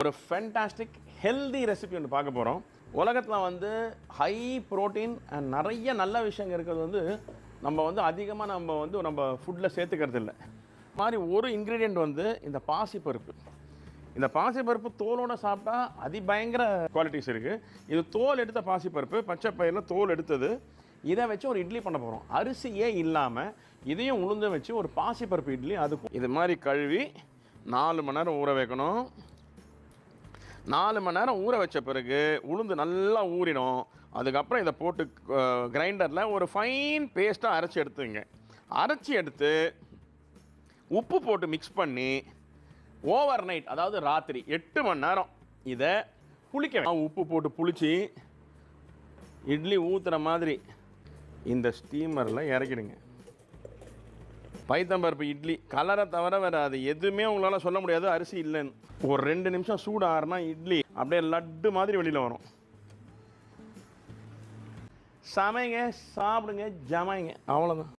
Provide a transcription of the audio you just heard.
ஒரு fantastic healthy recipe ஒன்று பார்க்க போகிறோம். உலகத்தில் வந்து ஹை ப்ரோட்டீன் அண்ட் நிறைய நல்ல விஷயங்கள் இருக்கிறது வந்து நம்ம அதிகமாக நம்ம ஃபுட்டில் சேர்த்துக்கிறது இல்லை. மாதிரி ஒரு இன்க்ரீடியண்ட் வந்து இந்த பாசிப்பருப்பு. இந்த பாசிப்பருப்பு தோலோடு சாப்பிட்டா அதிபயங்கர குவாலிட்டிஸ் இருக்குது. இது தோல் எடுத்த பாசிப்பருப்பு, பச்சை பயிரில் தோல் எடுத்தது. இதை வச்சு ஒரு இட்லி பண்ண போகிறோம். அரிசியே இல்லாமல் இதையும் உளுந்து வச்சு ஒரு பாசிப்பருப்பு இட்லி. அதுக்கும் இது மாதிரி கழுவி 4 மணி நேரம் ஊற வைக்கணும். 4 மணி நேரம் ஊற வச்ச பிறகு உளுந்து நல்லா ஊறிடும். அதுக்கப்புறம் இதை போட்டு கிரைண்டரில் ஒரு ஃபைன் பேஸ்ட்டாக அரைச்சி எடுத்துங்க. அரைச்சி எடுத்து உப்பு போட்டு மிக்ஸ் பண்ணி ஓவர் நைட், அதாவது ராத்திரி 8 மணி நேரம் இதை புளிக்க. உப்பு போட்டு புளிச்சு இட்லி ஊற்றுற மாதிரி இந்த ஸ்டீமரில் இறக்கிடுங்க. பைத்தம்பருப்பு இட்லி கலரை தவிர வேறு அது எதுவுமே உங்களால் சொல்ல முடியாது அரிசி இல்லைன்னு. ஒரு 2 நிமிஷம் சூடு ஆறுனா இட்லி அப்படியே லட்டு மாதிரி வெளியில் வரும். சமைங்க, சாப்பிடுங்க, ஜமாயிங்க, அவ்வளோதான்.